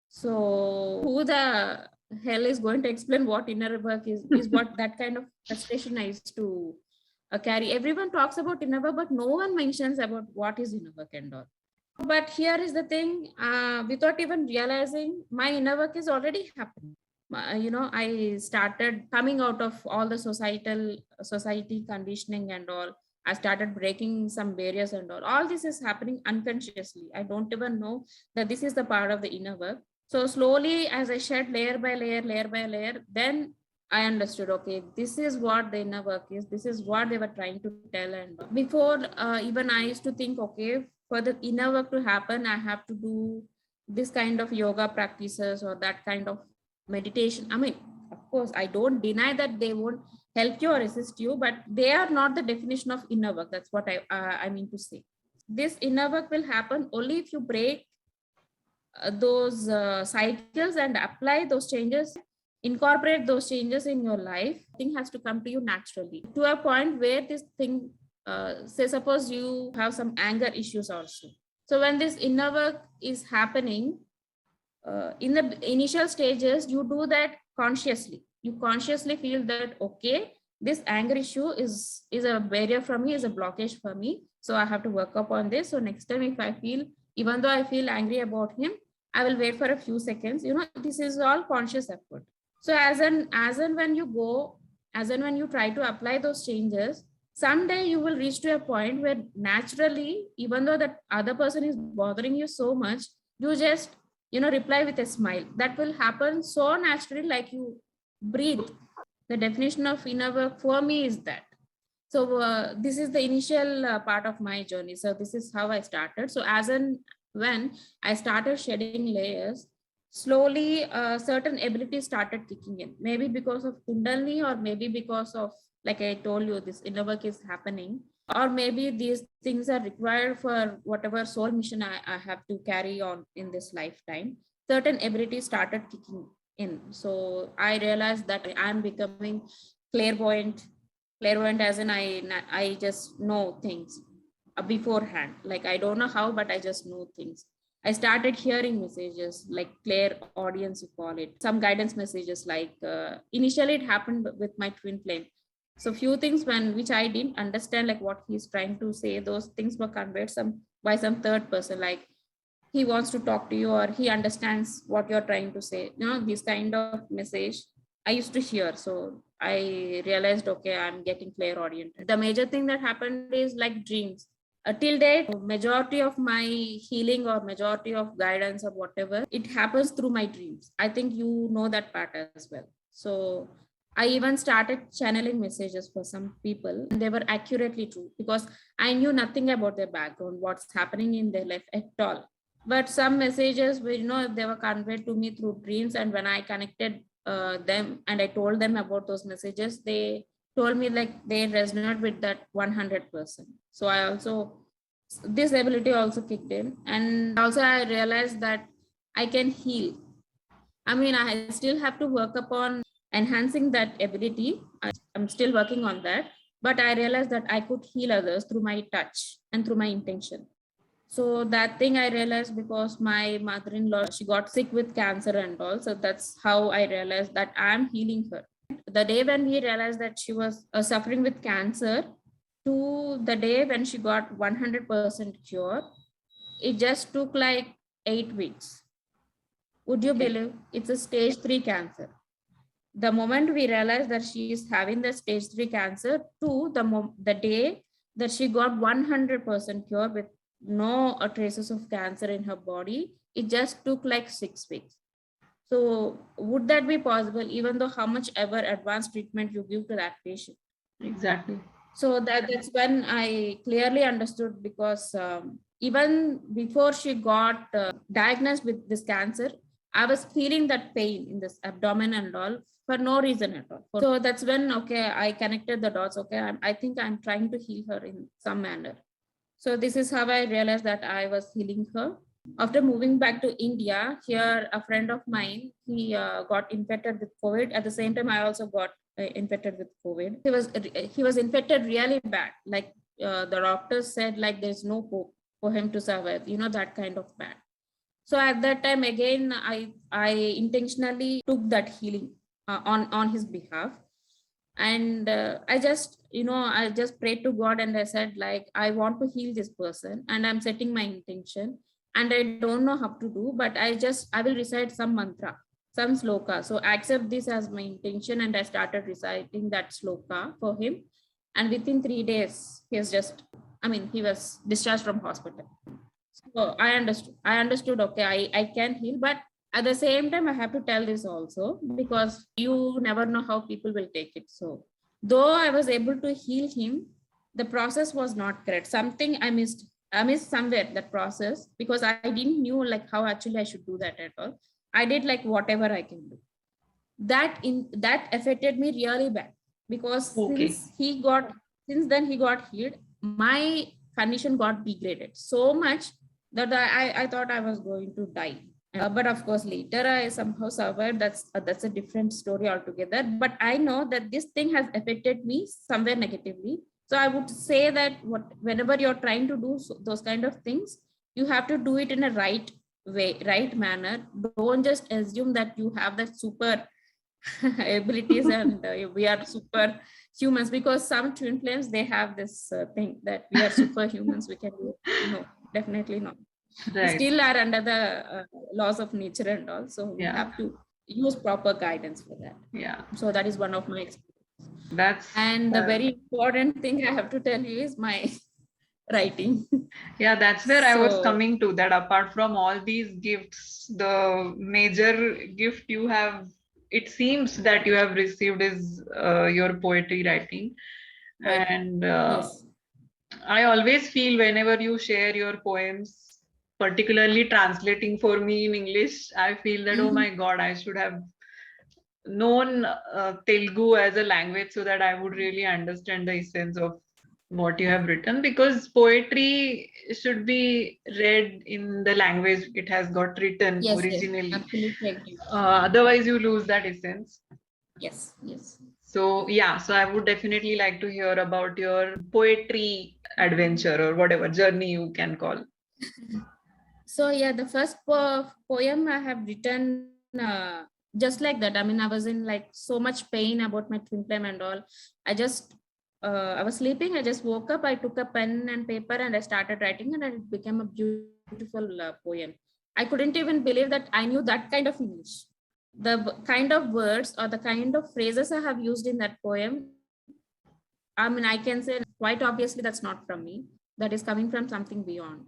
So who the hell is going to explain what inner work is what that kind of frustration I used to carry. Everyone talks about inner work, but no one mentions about what is inner work and all. But here is the thing, without even realizing, my inner work is already happening. I started coming out of all the society conditioning and all. I started breaking some barriers and all this is happening unconsciously. I don't even know that this is the part of the inner work. So slowly, as I shed layer by layer, then I understood, okay, this is what the inner work is. This is what they were trying to tell. And before, even I used to think, okay, for the inner work to happen, I have to do this kind of yoga practices or that kind of meditation. I mean, of course, I don't deny that they won't help you or assist you, but they are not the definition of inner work. That's what I mean to say. This inner work will happen only if you break those cycles and apply those changes, incorporate those changes in your life. Thing has to come to you naturally to a point where this thing, say suppose you have some anger issues also. So when this inner work is happening, in the initial stages, you do that consciously. You consciously feel that, okay, this anger issue is a barrier for me, is a blockage for me. So I have to work up on this. So next time, if I feel, even though I feel angry about him, I will wait for a few seconds. This is all conscious effort. So as and when you go, as and when you try to apply those changes, someday you will reach to a point where naturally, even though that other person is bothering you so much, you just reply with a smile. That will happen so naturally, like you breathe. The definition of inner work for me is that. So this is the initial part of my journey. So this is how I started. So as and when I started shedding layers, slowly certain abilities started kicking in. Maybe because of Kundalini, or maybe because of, like I told you, this inner work is happening, or maybe these things are required for whatever soul mission I have to carry on in this lifetime. Certain abilities started kicking in. So I realized that I'm becoming clairvoyant. Clairvoyant as in I just know things beforehand. Like I don't know how, but I just know things. I started hearing messages like clear audience, you call it, some guidance messages. Like initially, it happened with my twin flame. So few things when which I didn't understand, like what he's trying to say. Those things were conveyed some by some third person, like he wants to talk to you, or he understands what you're trying to say. This kind of message I used to hear. So I realized, okay, I'm getting clear oriented. The major thing that happened is like dreams. Till date, majority of my healing or majority of guidance or whatever, it happens through my dreams. I think you know that part as well. So I even started channeling messages for some people, and they were accurately true because I knew nothing about their background, what's happening in their life at all. But some messages were, they were conveyed to me through dreams. And when I connected them and I told them about those messages, they told me like they resonate with that 100%. So I also, this ability also kicked in. And also I realized that I can heal. I mean, I still have to work upon enhancing that ability. I'm still working on that. But I realized that I could heal others through my touch and through my intention. So that thing I realized because my mother-in-law, she got sick with cancer and all. So that's how I realized that I'm healing her. The day when we realized that she was suffering with cancer, to the day when she got 100% cure, it just took like 8 weeks. Would you believe it's a stage 3 cancer? The moment we realized that she is having the stage 3 cancer, to the day that she got 100% cure with no traces of cancer in her body, it just took like 6 weeks. So would that be possible, even though how much ever advanced treatment you give to that patient? Exactly. So that's when I clearly understood, because even before she got diagnosed with this cancer, I was feeling that pain in this abdomen and all for no reason at all. So that's when, okay, I connected the dots. Okay, I think I'm trying to heal her in some manner. So this is how I realized that I was healing her. After moving back to India, here a friend of mine, he got infected with COVID. At the same time, I also got infected with COVID. He was infected really bad. Like the doctors said, like there's no hope for him to survive. That kind of bad. So at that time again, I intentionally took that healing on his behalf. And I just prayed to God, and I said, like, I want to heal this person, and I'm setting my intention, and I don't know how to do, but I will recite some mantra, some sloka. So I accept this as my intention, and I started reciting that sloka for him. And within 3 days, he was discharged from hospital. So I understood, okay, I can heal, but at the same time, I have to tell this also, because you never know how people will take it. So though I was able to heal him, the process was not correct. Something I missed somewhere that process, because I didn't knew like how actually I should do that at all. I did like whatever I can do. That affected me really bad, because since then he got healed, my condition got degraded so much that I thought I was going to die. But of course, later I somehow survived. That's a different story altogether. But I know that this thing has affected me somewhere negatively. So I would say that whenever you're trying to do those kind of things, you have to do it in a right way, right manner. Don't just assume that you have that super abilities and we are super humans, because some twin flames, they have this thing that we are superhumans, we can do it. No, definitely not. We Right. still are under the laws of nature and all, so we Yeah. have to use proper guidance for that. Yeah. So that is one of my experiences. That's And the very important thing I have to tell you is my writing. Yeah, that's where I was So coming to, that apart from all these gifts, the major gift you have, it seems that you have received is your poetry writing. poetry. And Yes. I always feel whenever you share your poems, particularly translating for me in English, I feel that, oh my God, I should have known Telugu as a language so that I would really understand the essence of what you have written, because poetry should be read in the language it has got written Yes, yes, originally. absolutely agree. Otherwise, you lose that essence. Yes, yes. So, yeah, so I would definitely like to hear about your poetry adventure or whatever journey you can call. So yeah, the first poem I have written just like that. I mean, I was in like so much pain about my twin flame and all. I was sleeping. I just woke up. I took a pen and paper and I started writing, and it became a beautiful poem. I couldn't even believe that I knew that kind of English. Kind of words or the kind of phrases I have used in that poem. I mean, I can say quite obviously that's not from me. That is coming from something beyond.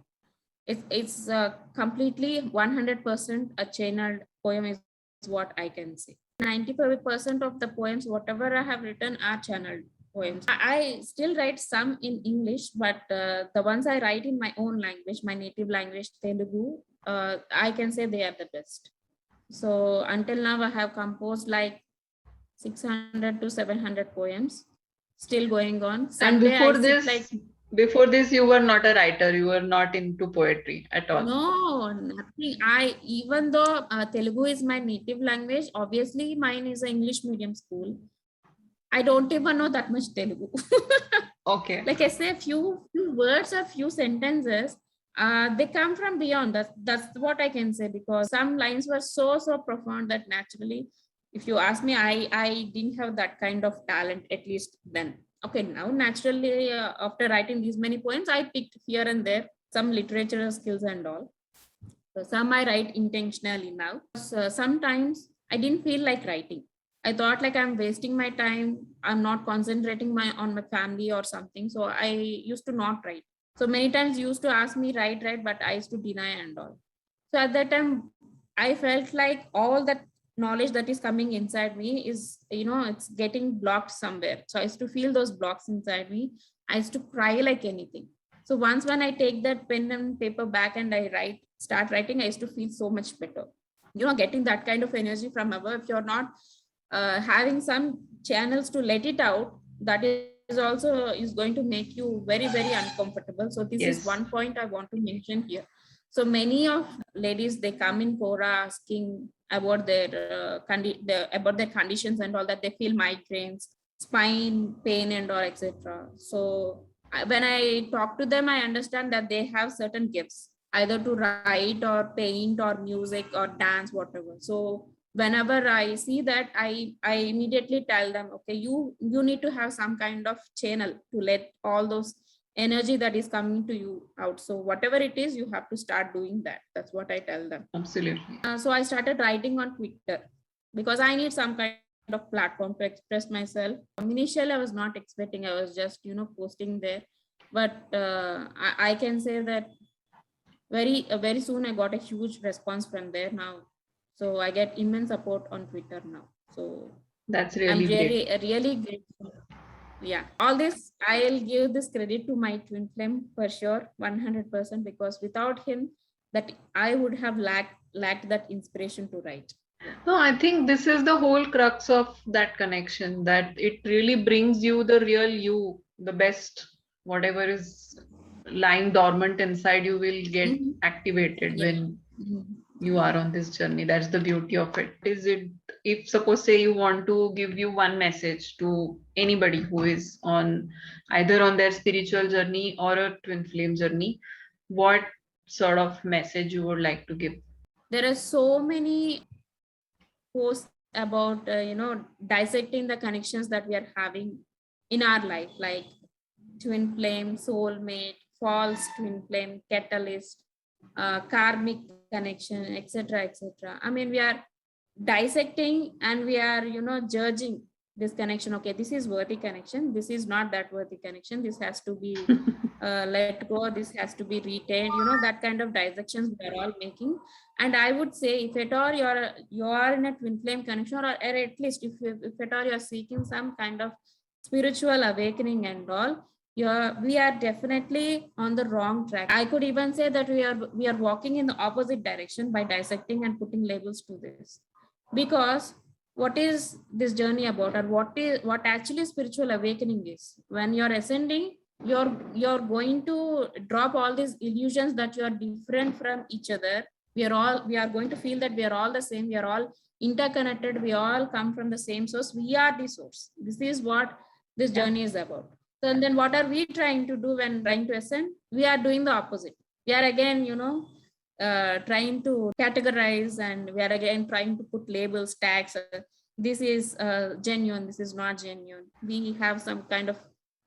It's completely 100% a channeled poem is what I can say. 95% of the poems whatever I have written are channeled poems. I still write some in English, but the ones I write in my own language, my native language Telugu, I can say they are the best. So until now I have composed like 600 to 700 poems, still going on. And Someday I sit like, before this, you were not a writer. You were not into poetry at all. no, nothing. Even though Telugu is my native language, obviously mine is an English medium school. I don't even know that much Telugu. Okay. Like I say, few words or few sentences, they come from beyond. That's what I can say, because some lines were so profound that naturally, if you ask me, I didn't have that kind of talent at least then. Okay, now naturally, after writing these many poems, I picked here and there some literature skills and all. So some I write intentionally now. So sometimes I didn't feel like writing. I thought like I'm wasting my time. I'm not concentrating on my family or something. So I used to not write. So many times you used to ask me write, but I used to deny and all. So at that time, I felt like all that knowledge that is coming inside me is, it's getting blocked somewhere. So I used to feel those blocks inside me. I used to cry like anything. So once when I take that pen and paper back and start writing, I used to feel so much better. Getting that kind of energy from above. If you're not having some channels to let it out, that is also is going to make you very uncomfortable. So this is one Yes. point I want to mention here. So many of ladies, they come in Quora asking about about their conditions and all, that they feel migraines, spine pain and all, etc. So when I talk to them, I understand that they have certain gifts, either to write or paint or music or dance, whatever. So whenever I see that, I immediately tell them, okay, you need to have some kind of channel to let all those energy that is coming to you out. So whatever it is, you have to start doing that. That's what I tell them. Absolutely. So I started writing on Twitter because I need some kind of platform to express myself. Initially I was not expecting, I was just posting there, but I can say that very soon I got a huge response from there now. So I get immense support on Twitter now. So That's I'm really great. really grateful. Yeah, all this I'll give this credit to my twin flame for sure, 100%, because without him, that I would have lacked that inspiration to write. Yeah. No, I think this is the whole crux of that connection, that it really brings you the real you, the best, whatever is lying dormant inside you will get Mhm. activated Yeah. when Mhm. you are on this journey. That's the beauty of it. Is it, if suppose say you want to give you one message to anybody who is on either on their spiritual journey or a twin flame journey, what sort of message you would like to give? There are so many posts about dissecting the connections that we are having in our life, like twin flame, soulmate, false twin flame, catalyst, karmic connection, etc., etc. I mean, we are dissecting and we are judging this connection, okay, this is worthy connection, this is not that worthy connection, this has to be let go, this has to be retained, that kind of dissections we are all making. And I would say, if at all you are in a twin flame connection, or at least if at all you're seeking some kind of spiritual awakening and all, we are definitely on the wrong track. I could even say that we are walking in the opposite direction by dissecting and putting labels to this. Because what is this journey about, or what actually spiritual awakening is? When you're ascending, you're going to drop all these illusions that you are different from each other. We are going to feel that we are all the same, we are all interconnected, we all come from the same source, we are the source. This is what this journey is about. So, and then what are we trying to do when trying to ascend? We are doing the opposite. We are again, trying to categorize, and we are again trying to put labels, tags. This is genuine, this is not genuine. We have some kind of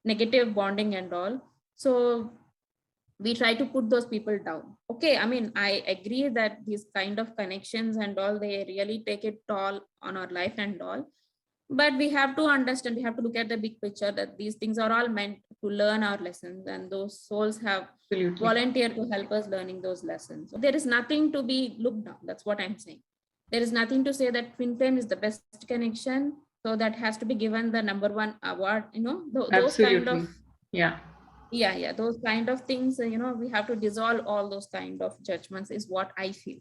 negative bonding and all. So we try to put those people down. Okay, I mean, I agree that these kind of connections and all, they really take it toll on our life and all. But we have to understand, we have to look at the big picture, that these things are all meant to learn our lessons, and those souls have volunteered to help us learning those lessons. So there is nothing to be looked down. That's what I'm saying. There is nothing to say that twin flame is the best connection, so that has to be given the number one award. Those kind of those kind of things. We have to dissolve all those kind of judgments, is what I feel.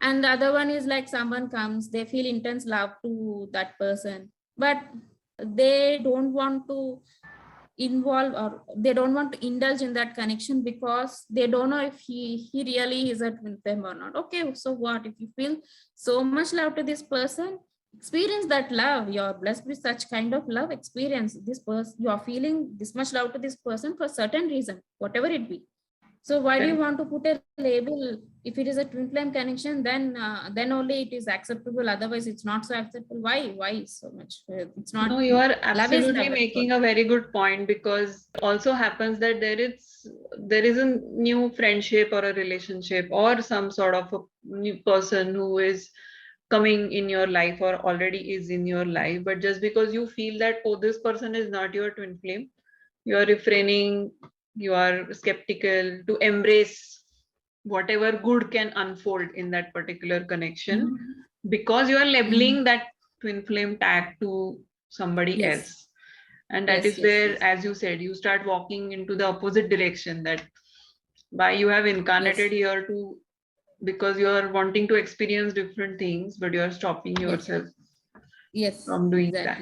And the other one is like, someone comes, they feel intense love to that person, but they don't want to involve, or they don't want to indulge in that connection, because they don't know if he really is a twin flame or not. Okay, so what? If you feel so much love to this person, experience that love. You're blessed with such kind of love. Experience this person. You are feeling this much love to this person for certain reason, whatever it be. So why do you want to put a label? If it is a twin flame connection, then only it is acceptable. Otherwise, it's not so acceptable. Why so much? It's not. No, you are absolutely making a very good point, because also happens that there is a new friendship or a relationship or some sort of a new person who is coming in your life or already is in your life, but just because you feel that, oh, this person is not your twin flame, you are refraining, you are skeptical to embrace whatever good can unfold in that particular connection, because you are labeling that twin flame tag to somebody else. And that is where, as you said, you start walking into the opposite direction, that why you have incarnated here to, because you are wanting to experience different things, but you are stopping yourself from doing that.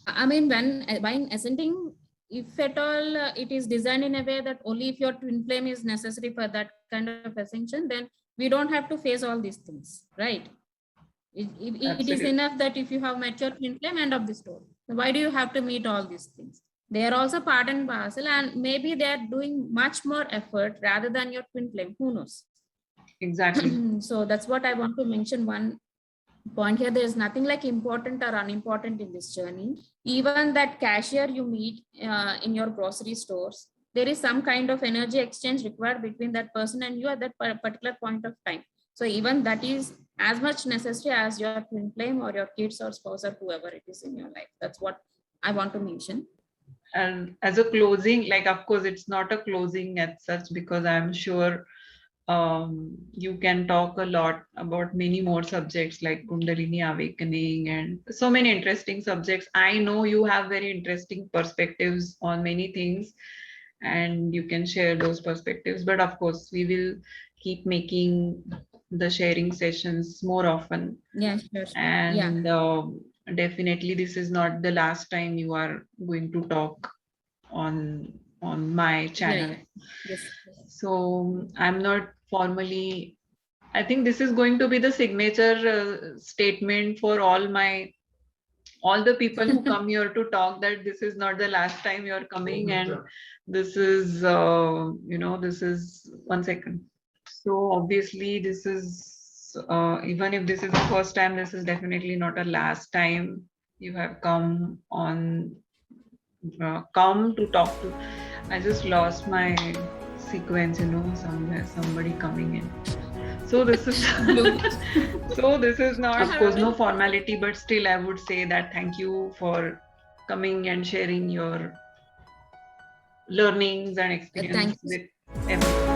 I mean, when ascending, if at all it is designed in a way that only if your twin flame is necessary for that kind of ascension, then we don't have to face all these things, right? It is enough that if you have met your twin flame, end of the story. Why do you have to meet all these things? They are also part and parcel, and maybe they are doing much more effort rather than your twin flame. Who knows? Exactly. So that's what I want to mention. One point here, there is nothing like important or unimportant in this journey. Even that cashier you meet in your grocery stores, there is some kind of energy exchange required between that person and you at that particular point of time. So even that is as much necessary as your twin flame or your kids or spouse or whoever it is in your life. That's what I want to mention. And as a closing, like, of course, it's not a closing as such, because I'm sure you can talk a lot about many more subjects like Kundalini awakening and so many interesting subjects. I know you have very interesting perspectives on many things, and you can share those perspectives. But of course, we will keep making the sharing sessions more often. Yeah, sure. And definitely, this is not the last time you are going to talk on my channel. Yes. So I'm not formally, I think this is going to be the signature statement for all the people who come here to talk, that this is not the last time you're coming, and this is this is 1 second. So obviously this is even if this is the first time, this is definitely not a last time you have come to talk to. I just lost my sequence, somewhere, somebody coming in. So this is Blue. so this is not, of course, no formality, but still I would say that thank you for coming and sharing your learnings and experience Thank you. with everyone.